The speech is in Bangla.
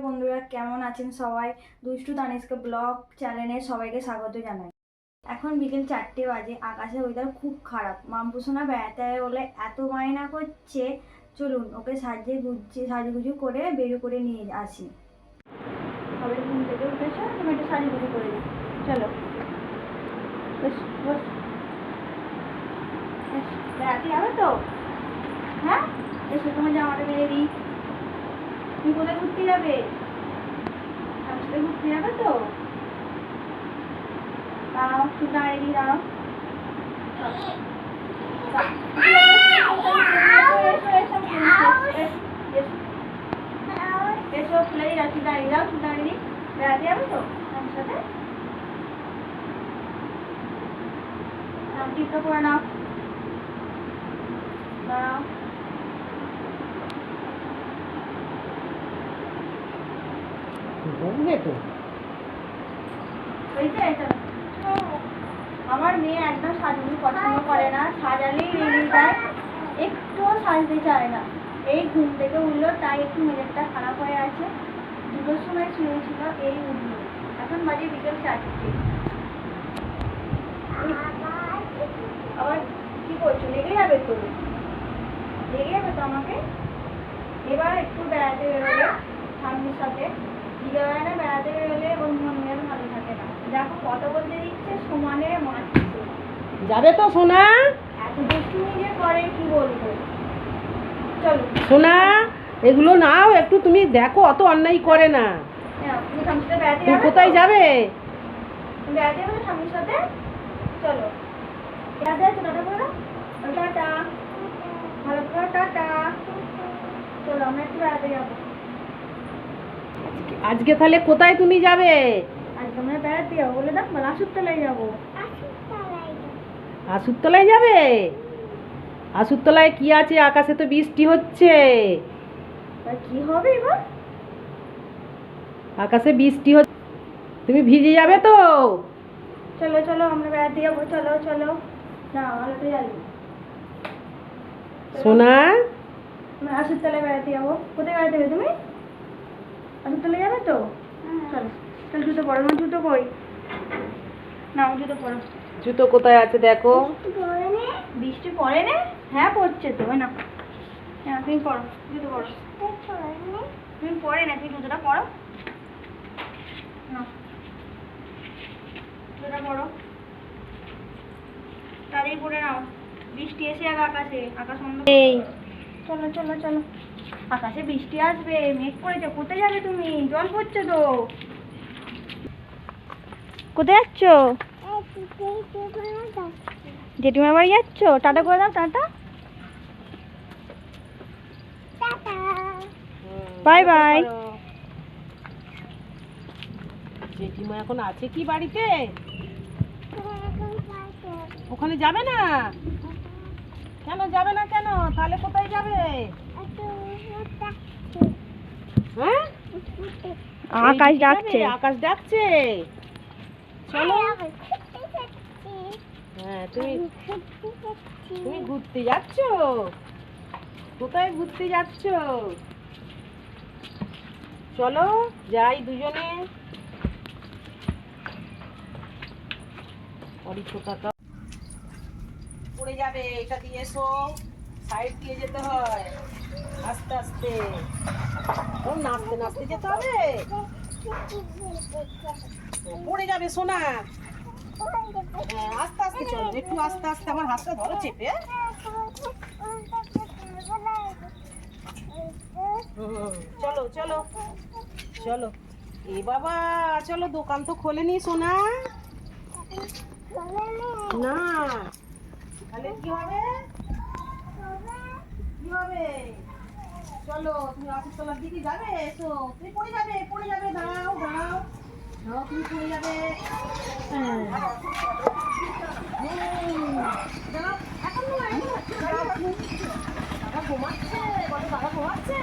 বন্ধুরা কেমন আছেন সবাই? দুষ্টু তানিস্কা ব্লগ চ্যানেলে সবাইকে স্বাগত জানাই। এখন বিকেল 4টে বাজে, আকাশের ওয়েদার খুব খারাপ। মামপুসোনা বেড়াতে হবে বলে এত বায়না করছে, চলুন ওকে সাজুগুজু করে বের করে নিয়ে আসি। সবাই ঘুম থেকে উঠেছো, তুমি একটু সাজুগুজু করে দিই। চলো বস বস, বেড়াতে যাবে তো? হ্যাঁ, এসো তোমার জামাটা বেরিয়ে দিই। তুমি কোথায় ঘুরতে যাবে? আমার সাথে ঘুরতে যাবে তো? দাঁড়াও, একটু দাঁড়িয়ে দাঁড়াও। এসো, খুলে দিই, একটু দাঁড়িয়ে দাও, একটু দাঁড়িয়ে দিই। বেড়াতে যাবে তো আমার সাথে? টিপটা করে নাও, দাঁড়াও। আমার মেয়ে একদম সাজুগুজু পছন্দ করে না, সাজালেই রেগে যায়, একটুও সাজতে চায় না। এই ঘুম থেকে উঠলো, তাই একটু মেজাজটা খারাপ হয়ে আছে। 2টোর সময় শুয়েছিল, এই উঠলো। এখন বাজে বিকেল 4টে। আবার কি করছো? লেগে যাবে তো, লেগে যাবে তো আমাকে। এবার একটু বেড়াতে বেরোলে স্বামীর সাথে, বিকেলবেলা বেড়াতে বেরোলে ওর মন মেজাজ ভালো থাকে না। দেখো কত বলতে দিচ্ছে, সমানে মারছে। যাবে তো সোনা? এত দুষ্টুমি যে করে কি বলবো। চলো সোনা, এগুলো নাও একটু, তুমি দেখো অত অন্যায় করে না। তুমি স্বামীর সাথে বেড়াতে তুমি যাবে? কোথায় যাবে? তুমি বেড়াতে যাবে স্বামীর সাথে? চলো বেড়াতে যাচ্ছো, টাটা করো। টাটা, ভালো করে টাটা। চলো আমরা একটু বেড়াতে যাবো। আজকে তাহলে কোথায় তুমি যাবে? আজকে আমরা বেড়াতে যাবো, বলে দাও, লাসুরতলায় যাবো। আসুরতলায় যাবে? আসুরতলায় কি আছে? আকাশে তো বৃষ্টি হচ্ছে। তা কি হবে এবার? আকাশে বৃষ্টি হচ্ছে, তুমি ভিজে যাবে তো? চলো চলো আমরা বেড়াতে যাবো, চলো চলো। না আলোতে যাবো। সোনা, আমরা আসুরতলায় বেড়াতে যাবো। কোথায় বেড়াতে যাবে তুমি? আসুরতলায় যাবে তো? চলো চলো, জুতো পরো। আমার জুতো কই? না আমার জুতো পরো। জুতো কোথায় আছে দেখো। বৃষ্টি পড়ে না? হ্যাঁ পড়ছে তো, না হ্যাঁ তুমি পড়ো, জুতো পরো। তুমি পরে না, তুমি জুতোটা পরো না, জুতোটা পরো তাড়াতাড়ি পরে নাও। বৃষ্টি এসে যাবে আকাশে, আকাশ অন্ধকার। চলো চলো চলো, আকাশে বৃষ্টি আসবে, মেঘ করেছে। কোথায় যাবে তুমি? জল পড়ছে তো। কোথায় যাচ্ছ? জেঠিমার বাড়ি যাচ্ছ? টাটা করে দাও, টাটা। Bye bye. জেঠিমা এখন আছে কি বাড়িতে? ওখানে যাবে না? কেন যাবে না কেন? তাহলে কোথায় যাবে? হ্যাঁ, আকাশ ডাকছে। আকাশ ডাকছে, চলো। হ্যাঁ, তুমি তুমি ঘুরতে যাচ্ছ? কোথায় ঘুরতে যাচ্ছ? চলো যাই দুজনে। পড়ে যাবে, এটা দিয়ে এসো। সাইড দিয়ে যেতে হয়, আস্তে আস্তে। ও নাচতে নাচতে যেতে হবে। পড়ে যাবে সোনা। হ্যাঁ, আস্তে আস্তে চলো, একটু আস্তে আস্তে। আমার হাতটা ধরো চেপে। চলো চলো চলো। এ বাবা, চলো, দোকান তো খোলেনি সোনা। না, তাহলে কি হবে? কি হবে? চলো, তুমি আসুরতলার দিকে যাবে? এসো, তুমি পড়ে যাবে, পড়ে যাবে। দাঁড়াও দাঁড়াও দাঁড়াও, তুমি পড়ে যাবে। দাঁড়াও, এখন নয়, এখন নয়। দাদা ঘুমাচ্ছে, বলো দাদা ঘুমাচ্ছে।